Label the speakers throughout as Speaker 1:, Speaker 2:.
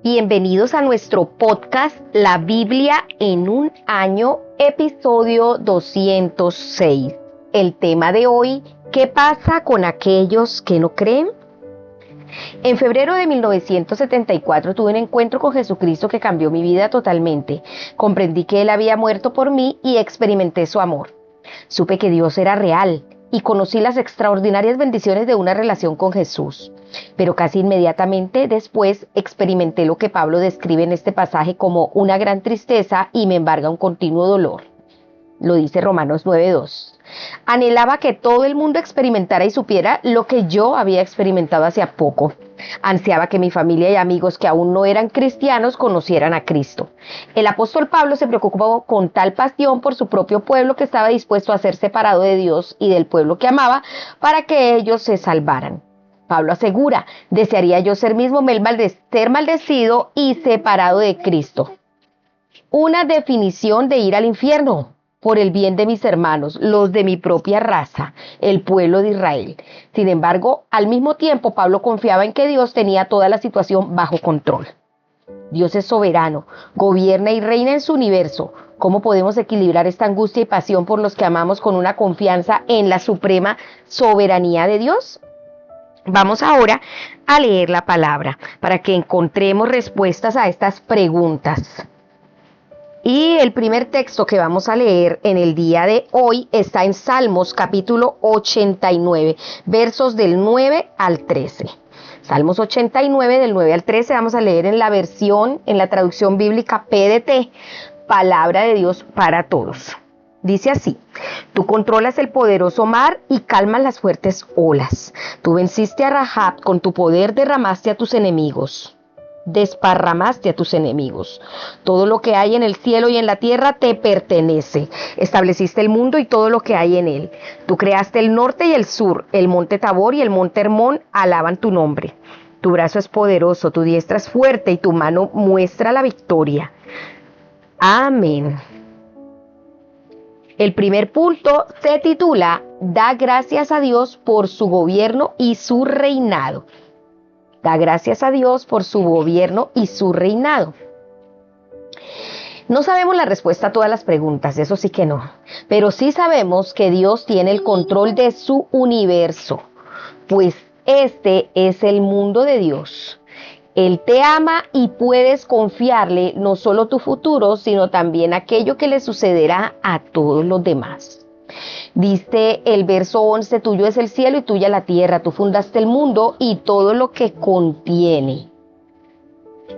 Speaker 1: Bienvenidos a nuestro podcast La Biblia en un año, episodio 206. El tema de hoy, ¿qué pasa con aquellos que no creen? En febrero de 1974 tuve un encuentro con Jesucristo que cambió mi vida totalmente. Comprendí que Él había muerto por mí y experimenté su amor. Supe que Dios era real y conocí las extraordinarias bendiciones de una relación con Jesús. Pero casi inmediatamente después experimenté lo que Pablo describe en este pasaje como una gran tristeza y me embarga un continuo dolor. Lo dice Romanos 9:2. Anhelaba que todo el mundo experimentara y supiera lo que yo había experimentado hacía poco. Ansiaba que mi familia y amigos que aún no eran cristianos conocieran a Cristo. El apóstol Pablo se preocupó con tal pasión por su propio pueblo que estaba dispuesto a ser separado de Dios y del pueblo que amaba para que ellos se salvaran. Pablo asegura, desearía yo ser mismo ser maldecido y separado de Cristo. Una definición de ir al infierno por el bien de mis hermanos, los de mi propia raza, el pueblo de Israel. Sin embargo, al mismo tiempo, Pablo confiaba en que Dios tenía toda la situación bajo control. Dios es soberano, gobierna y reina en su universo. ¿Cómo podemos equilibrar esta angustia y pasión por los que amamos con una confianza en la suprema soberanía de Dios? Vamos ahora a leer la palabra para que encontremos respuestas a estas preguntas. Y el primer texto que vamos a leer en el día de hoy está en Salmos capítulo 89, versos del 9 al 13. Salmos 89 del 9 al 13 vamos a leer en la traducción bíblica PDT, Palabra de Dios para Todos. Dice así: tú controlas el poderoso mar y calmas las fuertes olas. Tú venciste a Rahab, con tu poder desparramaste a tus enemigos. Todo lo que hay en el cielo y en la tierra te pertenece. Estableciste el mundo y todo lo que hay en él. Tú creaste el norte y el sur, el monte Tabor y el monte Hermón alaban tu nombre. Tu brazo es poderoso, tu diestra es fuerte y tu mano muestra la victoria. Amén. El primer punto se titula Da gracias a Dios por su gobierno y su reinado. Da gracias a Dios por su gobierno y su reinado. No sabemos la respuesta a todas las preguntas, eso sí que no. Pero sí sabemos que Dios tiene el control de su universo, pues este es el mundo de Dios. Él te ama y puedes confiarle no solo tu futuro, sino también aquello que le sucederá a todos los demás. Dice el verso 11, tuyo es el cielo y tuya la tierra, tú fundaste el mundo y todo lo que contiene.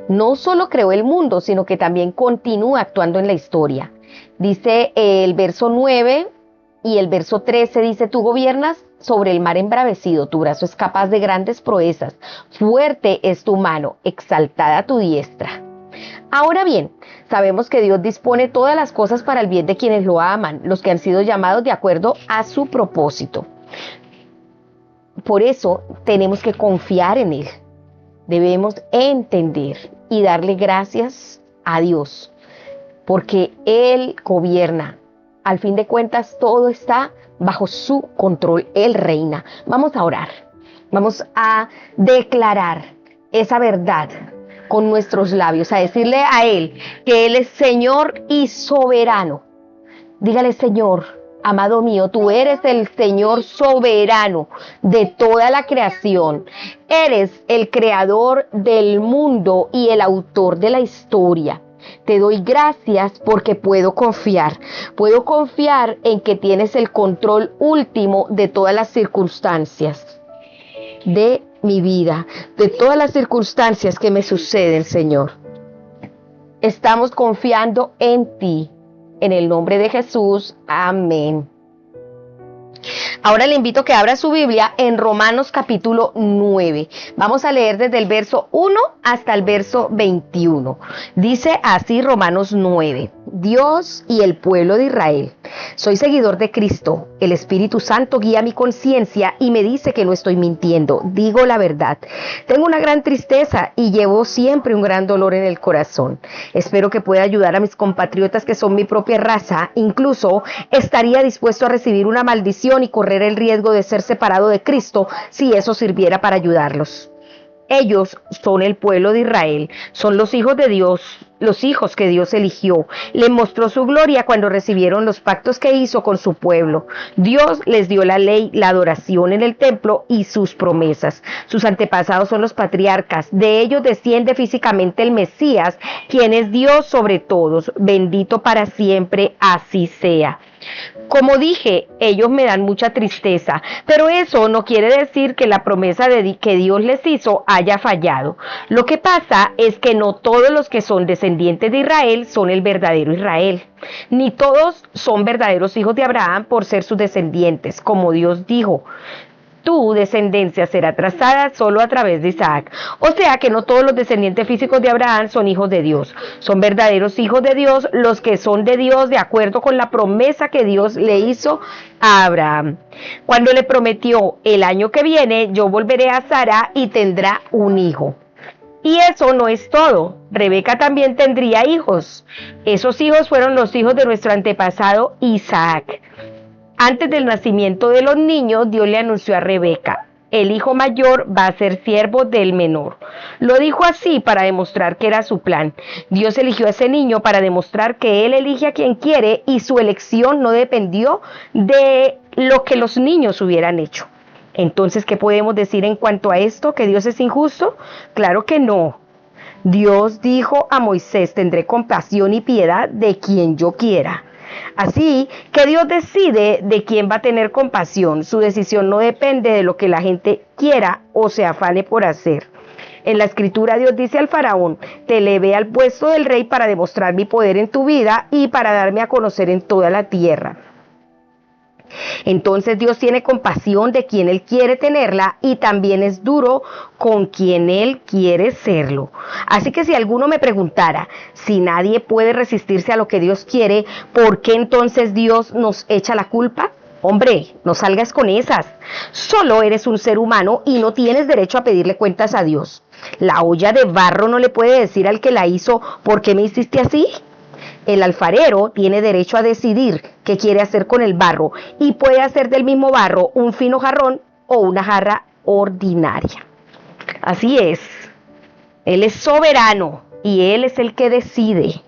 Speaker 1: No solo creó el mundo, sino que también continúa actuando en la historia. Dice el verso 9 y el verso 13, dice, tú gobiernas sobre el mar embravecido, tu brazo es capaz de grandes proezas, fuerte es tu mano, exaltada tu diestra. Ahora bien, sabemos que Dios dispone todas las cosas para el bien de quienes lo aman, los que han sido llamados de acuerdo a su propósito. Por eso tenemos que confiar en Él. Debemos entender y darle gracias a Dios, porque Él gobierna. Al fin de cuentas, todo está bajo su control. Él reina. Vamos a orar. Vamos a declarar esa verdad con nuestros labios, a decirle a Él que Él es Señor y soberano. Dígale: Señor, amado mío, tú eres el Señor soberano de toda la creación. Eres el creador del mundo y el autor de la historia. Te doy gracias porque puedo confiar en que tienes el control último de todas las circunstancias de mi vida, de todas las circunstancias que me suceden, Señor. Estamos confiando en ti, en el nombre de Jesús. Amén. Ahora le invito a que abra su Biblia en Romanos capítulo 9. Vamos a leer desde el verso 1 hasta el verso 21. Dice así Romanos 9. Dios y el pueblo de Israel. Soy seguidor de Cristo. El Espíritu Santo guía mi conciencia y me dice que no estoy mintiendo. Digo la verdad. Tengo una gran tristeza y llevo siempre un gran dolor en el corazón. Espero que pueda ayudar a mis compatriotas que son mi propia raza. Incluso estaría dispuesto a recibir una maldición y correr el riesgo de ser separado de Cristo si eso sirviera para ayudarlos. Ellos son el pueblo de Israel, son los hijos de Dios, los hijos que Dios eligió. Les mostró su gloria cuando recibieron los pactos que hizo con su pueblo. Dios les dio la ley, la adoración en el templo y sus promesas. Sus antepasados son los patriarcas. De ellos desciende físicamente el Mesías, quien es Dios sobre todos. Bendito para siempre, así sea. Como dije, ellos me dan mucha tristeza, pero eso no quiere decir que la promesa que Dios les hizo haya fallado. Lo que pasa es que no todos los que son descendientes de Israel son el verdadero Israel, ni todos son verdaderos hijos de Abraham por ser sus descendientes, como Dios dijo. Tu descendencia será trazada solo a través de Isaac. O sea que no todos los descendientes físicos de Abraham son hijos de Dios. Son verdaderos hijos de Dios los que son de Dios de acuerdo con la promesa que Dios le hizo a Abraham. Cuando le prometió, el año que viene yo volveré a Sara y tendrá un hijo. Y eso no es todo. Rebeca también tendría hijos. Esos hijos fueron los hijos de nuestro antepasado Isaac. Antes del nacimiento de los niños, Dios le anunció a Rebeca: el hijo mayor va a ser siervo del menor. Lo dijo así para demostrar que era su plan. Dios eligió a ese niño para demostrar que Él elige a quien quiere y su elección no dependió de lo que los niños hubieran hecho. Entonces, ¿qué podemos decir en cuanto a esto? ¿Que Dios es injusto? Claro que no. Dios dijo a Moisés: tendré compasión y piedad de quien yo quiera. Así que Dios decide de quién va a tener compasión. Su decisión no depende de lo que la gente quiera o se afane por hacer. En la escritura Dios dice al faraón: te elevé al puesto del rey para demostrar mi poder en tu vida y para darme a conocer en toda la tierra. Entonces Dios tiene compasión de quien Él quiere tenerla y también es duro con quien Él quiere serlo. Así que si alguno me preguntara, si nadie puede resistirse a lo que Dios quiere, ¿por qué entonces Dios nos echa la culpa? Hombre, no salgas con esas. Solo eres un ser humano y no tienes derecho a pedirle cuentas a Dios. La olla de barro no le puede decir al que la hizo: ¿por qué me hiciste así? El alfarero tiene derecho a decidir qué quiere hacer con el barro y puede hacer del mismo barro un fino jarrón o una jarra ordinaria. Así es, Él es soberano y Él es el que decide.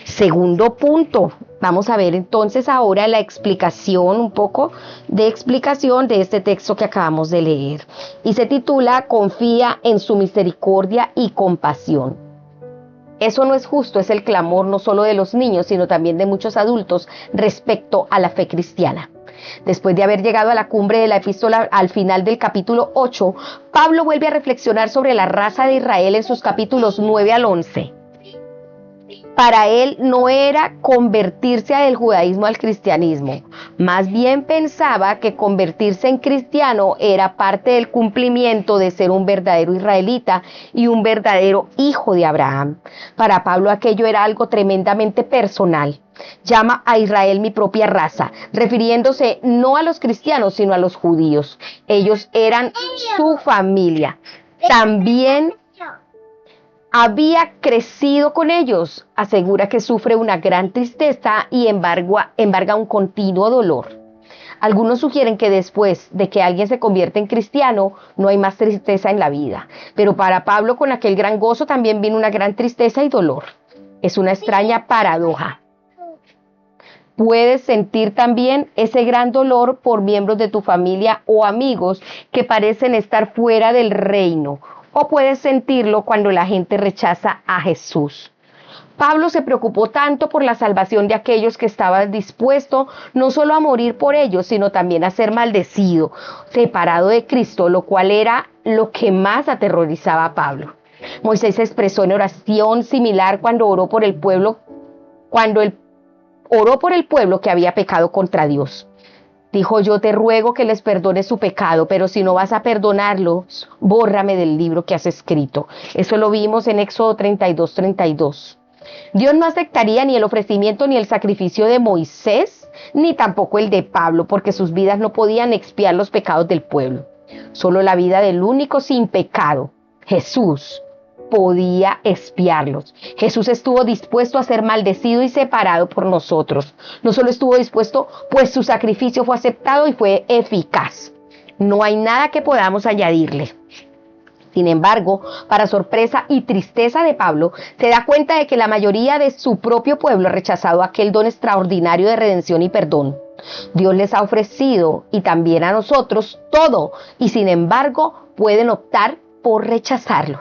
Speaker 1: Segundo punto, vamos a ver entonces ahora la explicación, un poco de explicación de este texto que acabamos de leer. Y se titula: confía en su misericordia y compasión. Eso no es justo, es el clamor no solo de los niños, sino también de muchos adultos respecto a la fe cristiana. Después de haber llegado a la cumbre de la epístola al final del capítulo 8, Pablo vuelve a reflexionar sobre la raza de Israel en sus capítulos 9 al 11. Para él no era convertirse del judaísmo al cristianismo, más bien pensaba que convertirse en cristiano era parte del cumplimiento de ser un verdadero israelita y un verdadero hijo de Abraham. Para Pablo aquello era algo tremendamente personal. Llama a Israel mi propia raza, refiriéndose no a los cristianos sino a los judíos. Ellos eran su familia. También había crecido con ellos. Asegura que sufre una gran tristeza y embarga un continuo dolor. Algunos sugieren que después de que alguien se convierte en cristiano, no hay más tristeza en la vida. Pero para Pablo, con aquel gran gozo, también vino una gran tristeza y dolor. Es una extraña paradoja. Puedes sentir también ese gran dolor por miembros de tu familia o amigos que parecen estar fuera del reino. O puedes sentirlo cuando la gente rechaza a Jesús. Pablo se preocupó tanto por la salvación de aquellos que estaban dispuestos no solo a morir por ellos, sino también a ser maldecido, separado de Cristo, lo cual era lo que más aterrorizaba a Pablo. Moisés se expresó en oración similar cuando oró por el pueblo que había pecado contra Dios. Dijo: yo te ruego que les perdones su pecado, pero si no vas a perdonarlos, bórrame del libro que has escrito. Eso lo vimos en Éxodo 32:32. Dios no aceptaría ni el ofrecimiento ni el sacrificio de Moisés, ni tampoco el de Pablo, porque sus vidas no podían expiar los pecados del pueblo. Solo la vida del único sin pecado, Jesús, podía expiarlos. Jesús estuvo dispuesto a ser maldecido y separado por nosotros. No solo estuvo dispuesto, pues su sacrificio fue aceptado y fue eficaz. No hay nada que podamos añadirle. Sin embargo, para sorpresa y tristeza de Pablo, se da cuenta de que la mayoría de su propio pueblo ha rechazado aquel don extraordinario de redención y perdón. Dios les ha ofrecido, y también a nosotros, todo, y sin embargo pueden optar por rechazarlo.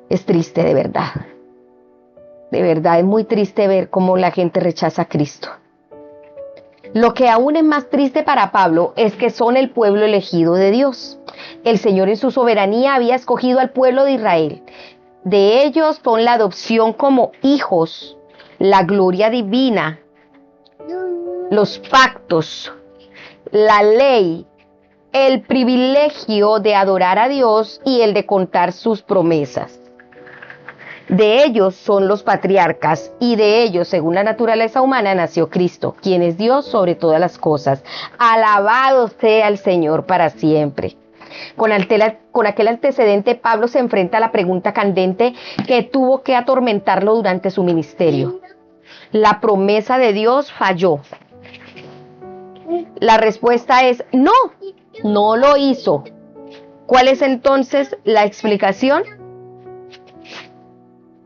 Speaker 1: Es triste, de verdad. De verdad, es muy triste ver cómo la gente rechaza a Cristo. Lo que aún es más triste para Pablo es que son el pueblo elegido de Dios. El Señor en su soberanía había escogido al pueblo de Israel. De ellos son la adopción como hijos, la gloria divina, los pactos, la ley, el privilegio de adorar a Dios y el de contar sus promesas. De ellos son los patriarcas, y de ellos, según la naturaleza humana, nació Cristo, quien es Dios sobre todas las cosas. Alabado sea el Señor para siempre. Con aquel antecedente, Pablo se enfrenta a la pregunta candente que tuvo que atormentarlo durante su ministerio. ¿La promesa de Dios falló? La respuesta es no, no lo hizo. ¿Cuál es entonces la explicación?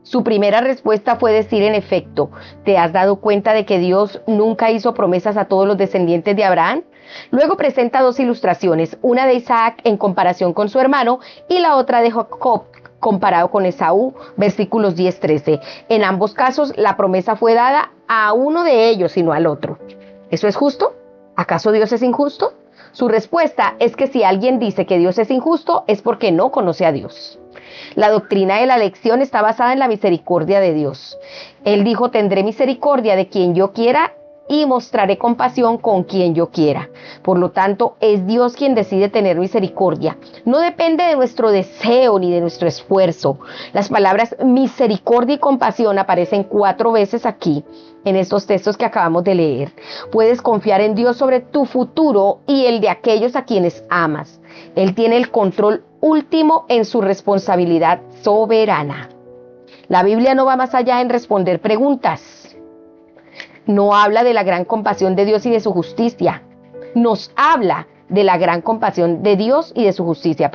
Speaker 1: Su primera respuesta fue decir, en efecto, ¿te has dado cuenta de que Dios nunca hizo promesas a todos los descendientes de Abraham? Luego presenta dos ilustraciones, una de Isaac en comparación con su hermano y la otra de Jacob comparado con Esaú, versículos 10-13. En ambos casos, la promesa fue dada a uno de ellos y no al otro. ¿Eso es justo? ¿Acaso Dios es injusto? Su respuesta es que si alguien dice que Dios es injusto, es porque no conoce a Dios. La doctrina de la elección está basada en la misericordia de Dios. Él dijo, tendré misericordia de quien yo quiera y mostraré compasión con quien yo quiera. Por lo tanto, es Dios quien decide tener misericordia. No depende de nuestro deseo ni de nuestro esfuerzo. Las palabras misericordia y compasión aparecen 4 veces aquí, en estos textos que acabamos de leer. Puedes confiar en Dios sobre tu futuro y el de aquellos a quienes amas. Él tiene el control último en su responsabilidad soberana. La Biblia no va más allá en responder preguntas. No habla de la gran compasión de Dios y de su justicia. Nos habla de la gran compasión de Dios y de su justicia,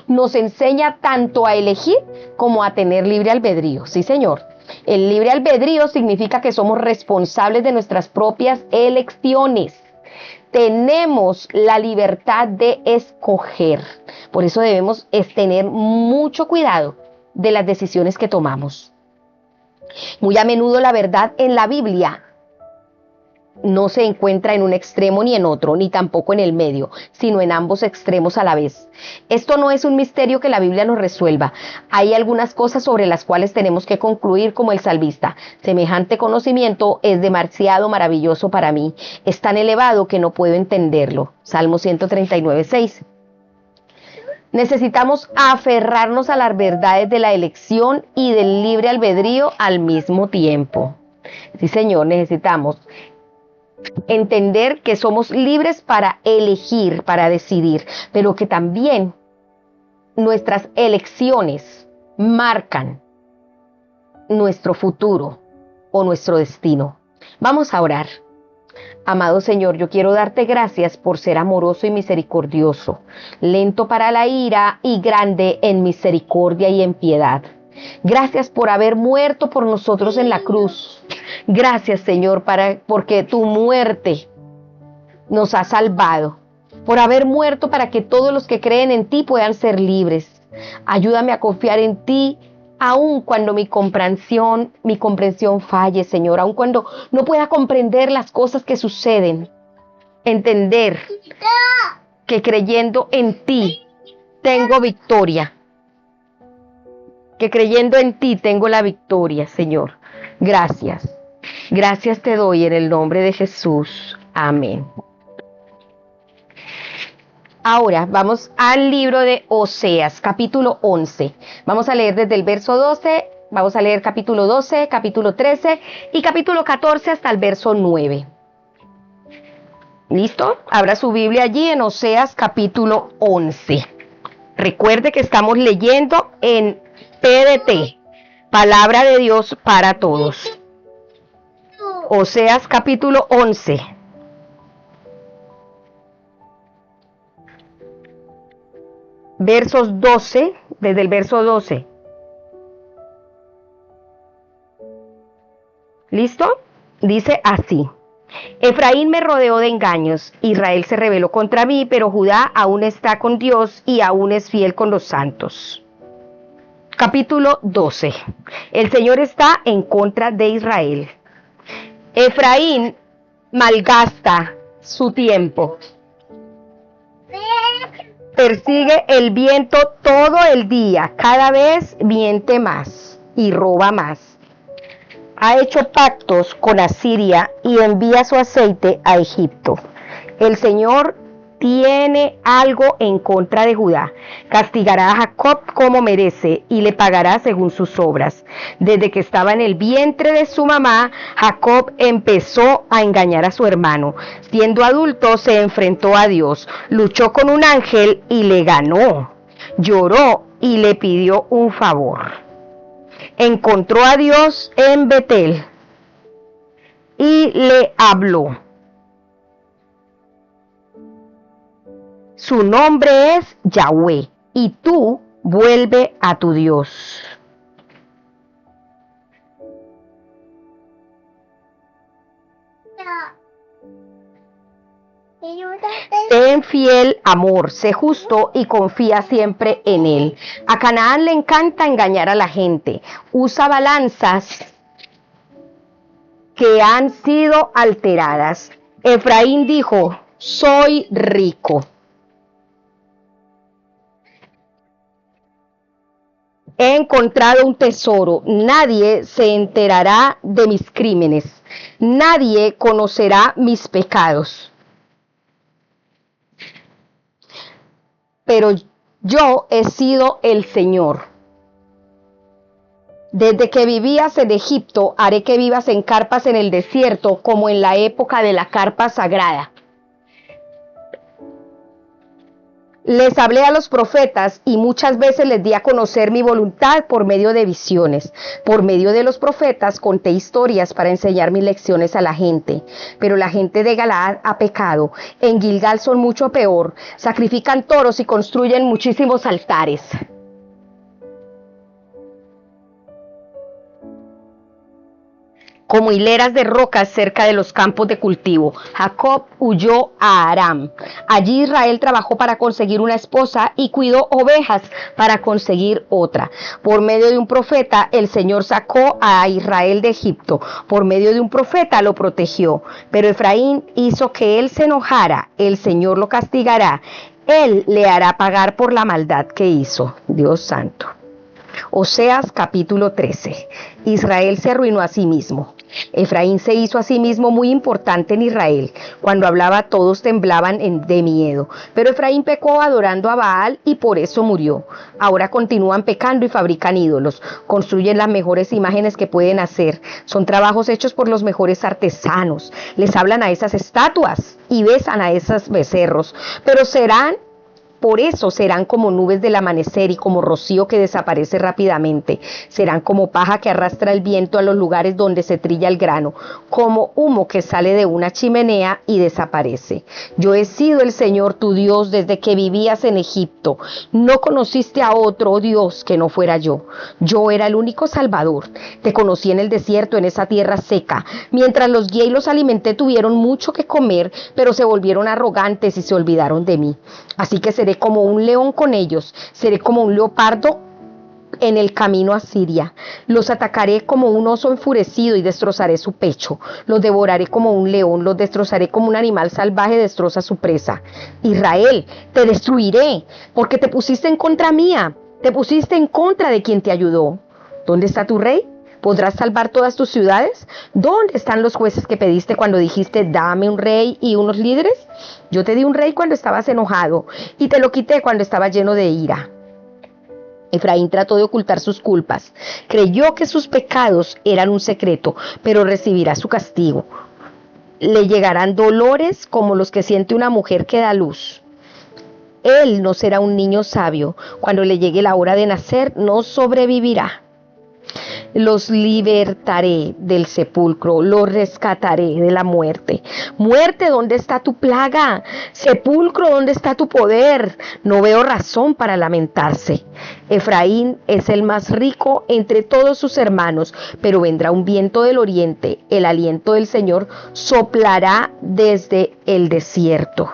Speaker 1: Nos enseña tanto a elegir como a tener libre albedrío. Sí, Señor. El libre albedrío significa que somos responsables de nuestras propias elecciones. Tenemos la libertad de escoger. Por eso debemos tener mucho cuidado de las decisiones que tomamos. Muy a menudo la verdad en la Biblia no se encuentra en un extremo ni en otro, ni tampoco en el medio, sino en ambos extremos a la vez. Esto no es un misterio que la Biblia nos resuelva. Hay algunas cosas sobre las cuales tenemos que concluir como el salmista. Semejante conocimiento es demasiado maravilloso para mí. Es tan elevado que no puedo entenderlo. Salmo 139:6. Necesitamos aferrarnos a las verdades de la elección y del libre albedrío al mismo tiempo. Sí, Señor, necesitamos entender que somos libres para elegir, para decidir, pero que también nuestras elecciones marcan nuestro futuro o nuestro destino. Vamos a orar. Amado Señor, yo quiero darte gracias por ser amoroso y misericordioso, lento para la ira y grande en misericordia y en piedad. Gracias por haber muerto por nosotros en la cruz. Gracias, Señor, porque tu muerte nos ha salvado. Por haber muerto para que todos los que creen en ti puedan ser libres. Ayúdame a confiar en ti, aun cuando mi comprensión falle, Señor. Aun cuando no pueda comprender las cosas que suceden. Entender que creyendo en ti tengo victoria. Que creyendo en ti tengo la victoria, Señor. Gracias. Gracias te doy en el nombre de Jesús. Amén. Ahora vamos al libro de Oseas, capítulo 11. Vamos a leer desde el verso 12, vamos a leer capítulo 12, capítulo 13 y capítulo 14 hasta el verso 9. ¿Listo? Abra su Biblia allí en Oseas, capítulo 11. Recuerde que estamos leyendo en PDT, Palabra de Dios para Todos. Oseas capítulo 11. versos 12, desde el verso 12. ¿Listo? Dice así: Efraín me rodeó de engaños, Israel se rebeló contra mí, pero Judá aún está con Dios y aún es fiel con los santos. Capítulo 12. El Señor está en contra de Israel. Efraín malgasta su tiempo. Persigue el viento todo el día, cada vez miente más y roba más. Ha hecho pactos con Asiria y envía su aceite a Egipto. El Señor tiene algo en contra de Judá. Castigará a Jacob como merece y le pagará según sus obras. Desde que estaba en el vientre de su mamá, Jacob empezó a engañar a su hermano. Siendo adulto, se enfrentó a Dios, luchó con un ángel y le ganó. Lloró y le pidió un favor. Encontró a Dios en Betel y le habló. Su nombre es Yahweh, y tú vuelve a tu Dios. Ten fiel amor, sé justo y confía siempre en él. A Canaán le encanta engañar a la gente. Usa balanzas que han sido alteradas. Efraín dijo: soy rico. He encontrado un tesoro. Nadie se enterará de mis crímenes. Nadie conocerá mis pecados. Pero yo he sido el Señor. Desde que vivías en Egipto, haré que vivas en carpas en el desierto, como en la época de la carpa sagrada. Les hablé a los profetas y muchas veces les di a conocer mi voluntad por medio de visiones. Por medio de los profetas conté historias para enseñar mis lecciones a la gente. Pero la gente de Galaad ha pecado. En Gilgal son mucho peor. Sacrifican toros y construyen muchísimos altares. Como hileras de rocas cerca de los campos de cultivo. Jacob huyó a Aram. Allí Israel trabajó para conseguir una esposa y cuidó ovejas para conseguir otra. Por medio de un profeta, el Señor sacó a Israel de Egipto. Por medio de un profeta lo protegió. Pero Efraín hizo que él se enojara. El Señor lo castigará. Él le hará pagar por la maldad que hizo. Dios santo. Oseas capítulo 13. Israel se arruinó a sí mismo. Efraín se hizo a sí mismo muy importante en Israel. Cuando hablaba todos temblaban de miedo. Pero Efraín pecó adorando a Baal y por eso murió. Ahora continúan pecando y fabrican ídolos. Construyen las mejores imágenes que pueden hacer. Son trabajos hechos por los mejores artesanos. Les hablan a esas estatuas y besan a esos becerros. Pero por eso serán como nubes del amanecer y como rocío que desaparece rápidamente. Serán como paja que arrastra el viento a los lugares donde se trilla el grano, como humo que sale de una chimenea y desaparece. Yo he sido el Señor tu Dios desde que vivías en Egipto. No conociste a otro Dios que no fuera yo. Yo era el único Salvador. Te conocí en el desierto, en esa tierra seca. Mientras los guié y los alimenté, tuvieron mucho que comer, pero se volvieron arrogantes y se olvidaron de mí. Así que seré como un león con ellos, seré como un leopardo en el camino a Siria. Los atacaré como un oso enfurecido y destrozaré su pecho. Los devoraré como un león, los destrozaré como un animal salvaje destroza su presa. Israel, te destruiré, porque te pusiste en contra mía, te pusiste en contra de quien te ayudó. ¿Dónde está tu rey? ¿Podrás salvar todas tus ciudades? ¿Dónde están los jueces que pediste cuando dijiste, dame un rey y unos líderes? Yo te di un rey cuando estabas enojado y te lo quité cuando estaba lleno de ira. Efraín trató de ocultar sus culpas. Creyó que sus pecados eran un secreto, pero recibirá su castigo. Le llegarán dolores como los que siente una mujer que da luz. Él no será un niño sabio. Cuando le llegue la hora de nacer, no sobrevivirá. los libertaré del sepulcro, los rescataré de la muerte. Muerte, ¿dónde está tu plaga? Sepulcro, ¿dónde está tu poder? No veo razón para lamentarse. Efraín es el más rico entre todos sus hermanos, pero vendrá un viento del oriente, el aliento del Señor soplará desde el desierto.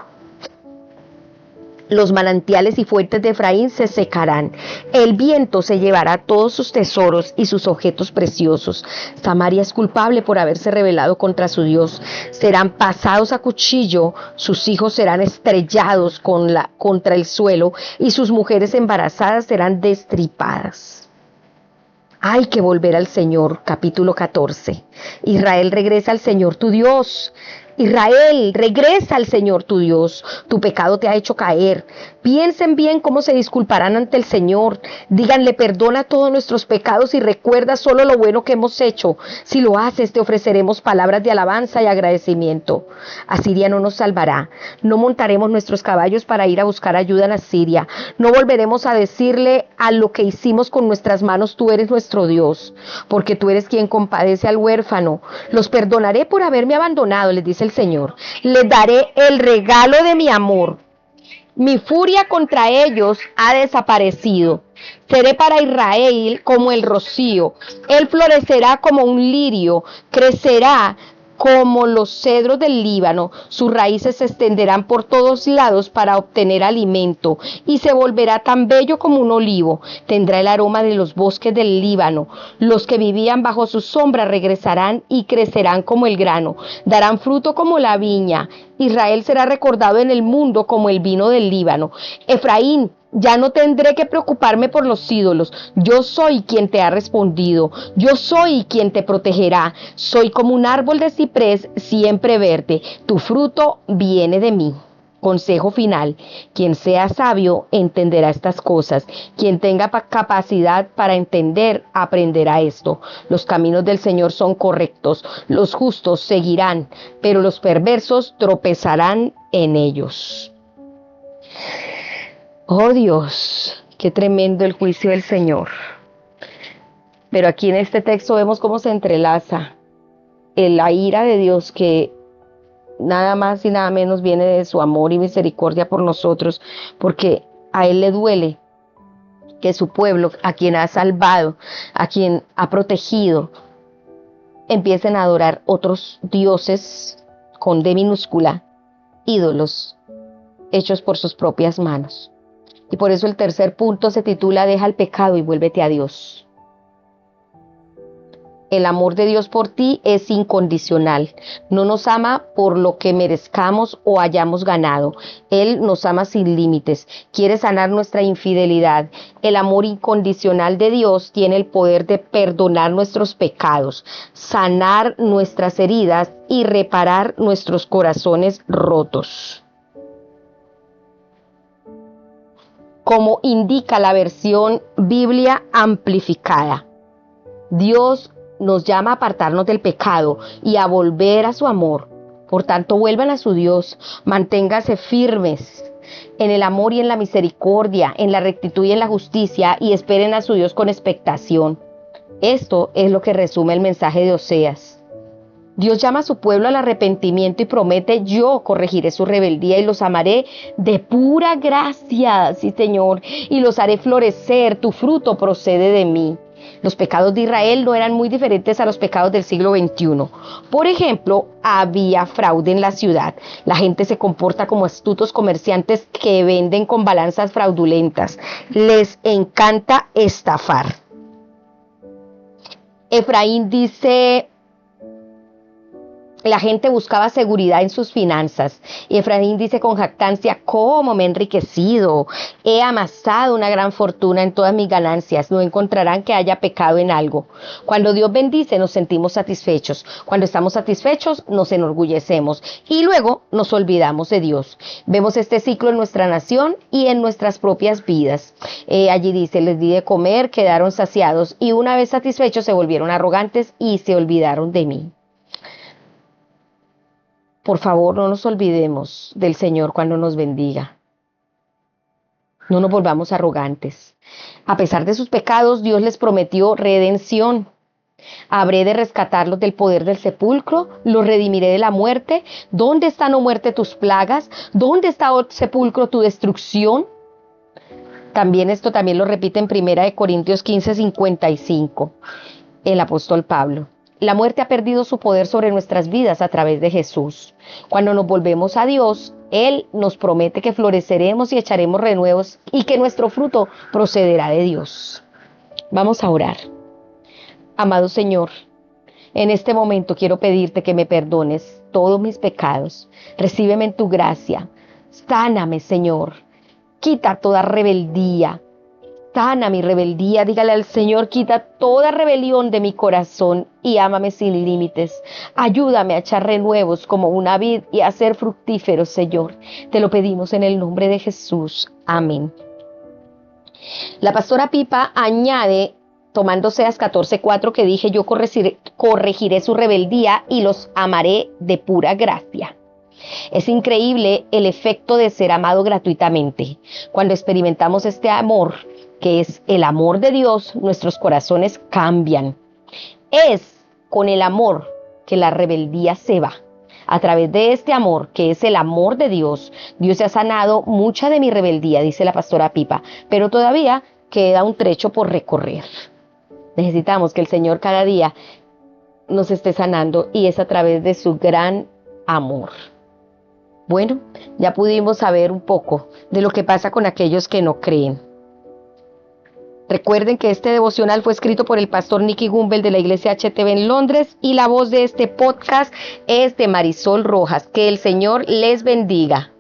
Speaker 1: Los manantiales y fuentes de Efraín se secarán. El viento se llevará todos sus tesoros y sus objetos preciosos. Samaria es culpable por haberse rebelado contra su Dios. Serán pasados a cuchillo, sus hijos serán estrellados contra el suelo y sus mujeres embarazadas serán destripadas. Hay que volver al Señor, capítulo 14. Israel, regresa al Señor tu Dios. Israel, regresa al Señor tu Dios. Tu pecado te ha hecho caer. Piensen bien cómo se disculparán ante el Señor. Díganle, perdona todos nuestros pecados y recuerda solo lo bueno que hemos hecho. Si lo haces, te ofreceremos palabras de alabanza y agradecimiento. Asiria no nos salvará. No montaremos nuestros caballos para ir a buscar ayuda en Asiria. No volveremos a decirle a lo que hicimos con nuestras manos, tú eres nuestro Dios, porque tú eres quien compadece al huérfano. Los perdonaré por haberme abandonado, les dice el Señor. Les daré el regalo de mi amor. Mi furia contra ellos ha desaparecido. Seré para Israel como el rocío. Él florecerá como un lirio, crecerá como los cedros del Líbano. Sus raíces se extenderán por todos lados para obtener alimento y se volverá tan bello como un olivo. Tendrá el aroma de los bosques del Líbano. Los que vivían bajo su sombra regresarán y crecerán como el grano. Darán fruto como la viña. Israel será recordado en el mundo como el vino del Líbano. Efraín, ya no tendré que preocuparme por los ídolos. Yo soy quien te ha respondido. Yo soy quien te protegerá. Soy como un árbol de ciprés siempre verde. Tu fruto viene de mí. Consejo final. Quien sea sabio entenderá estas cosas. Quien tenga capacidad para entender aprenderá esto. Los caminos del Señor son correctos. Los justos seguirán, pero los perversos tropezarán en ellos. Oh Dios, qué tremendo el juicio del Señor. Pero aquí en este texto vemos cómo se entrelaza la ira de Dios, que nada más y nada menos viene de su amor y misericordia por nosotros, porque a Él le duele que su pueblo, a quien ha salvado, a quien ha protegido, empiecen a adorar otros dioses con D minúscula, ídolos hechos por sus propias manos. Y por eso el tercer punto se titula Deja el pecado y vuélvete a Dios. El amor de Dios por ti es incondicional. No nos ama por lo que merezcamos o hayamos ganado. Él nos ama sin límites. Quiere sanar nuestra infidelidad. El amor incondicional de Dios tiene el poder de perdonar nuestros pecados, sanar nuestras heridas y reparar nuestros corazones rotos. Como indica la versión Biblia amplificada, Dios nos llama a apartarnos del pecado y a volver a su amor. Por tanto, vuelvan a su Dios, manténganse firmes en el amor y en la misericordia, en la rectitud y en la justicia, y esperen a su Dios con expectación. Esto es lo que resume el mensaje de Oseas. Dios llama a su pueblo al arrepentimiento y promete: yo corregiré su rebeldía y los amaré de pura gracia, sí Señor, y los haré florecer, tu fruto procede de mí. Los pecados de Israel no eran muy diferentes a los pecados del siglo XXI. Por ejemplo, había fraude en la ciudad. La gente se comporta como astutos comerciantes que venden con balanzas fraudulentas. Les encanta estafar. Efraín dice: la gente buscaba seguridad en sus finanzas. Y Efraín dice con jactancia: ¿cómo me he enriquecido? He amasado una gran fortuna en todas mis ganancias. No encontrarán que haya pecado en algo. Cuando Dios bendice, nos sentimos satisfechos. Cuando estamos satisfechos, nos enorgullecemos. Y luego nos olvidamos de Dios. Vemos este ciclo en nuestra nación y en nuestras propias vidas. Allí dice: les di de comer, quedaron saciados. Y una vez satisfechos, se volvieron arrogantes y se olvidaron de mí. Por favor, no nos olvidemos del Señor cuando nos bendiga. No nos volvamos arrogantes. A pesar de sus pecados, Dios les prometió redención. ¿Habré de rescatarlos del poder del sepulcro? ¿Los redimiré de la muerte? ¿Dónde están, oh muerte, tus plagas? ¿Dónde está, oh sepulcro, tu destrucción? También esto lo repite en 1 Corintios 15:55, el apóstol Pablo. La muerte ha perdido su poder sobre nuestras vidas a través de Jesús. Cuando nos volvemos a Dios, Él nos promete que floreceremos y echaremos renuevos y que nuestro fruto procederá de Dios. Vamos a orar. Amado Señor, en este momento quiero pedirte que me perdones todos mis pecados. Recíbeme en tu gracia. Sáname, Señor. Quita toda rebeldía. Sana mi rebeldía. Dígale al Señor, quita toda rebelión de mi corazón y ámame sin límites. Ayúdame a echar renuevos como una vid y a ser fructífero, Señor. Te lo pedimos en el nombre de Jesús. Amén. La pastora Pipa añade, tomando Oseas 14:4, que dije, yo corregiré su rebeldía y los amaré de pura gracia. Es increíble el efecto de ser amado gratuitamente. Cuando experimentamos este amor, que es el amor de Dios, nuestros corazones cambian. Es con el amor que la rebeldía se va. A través de este amor, que es el amor de Dios, Dios se ha sanado mucha de mi rebeldía, dice la pastora Pipa, pero todavía queda un trecho por recorrer. Necesitamos que el Señor cada día nos esté sanando y es a través de su gran amor. Bueno, ya pudimos saber un poco de lo que pasa con aquellos que no creen. Recuerden que este devocional fue escrito por el pastor Nicky Gumbel de la iglesia HTV en Londres y la voz de este podcast es de Marisol Rojas. Que el Señor les bendiga.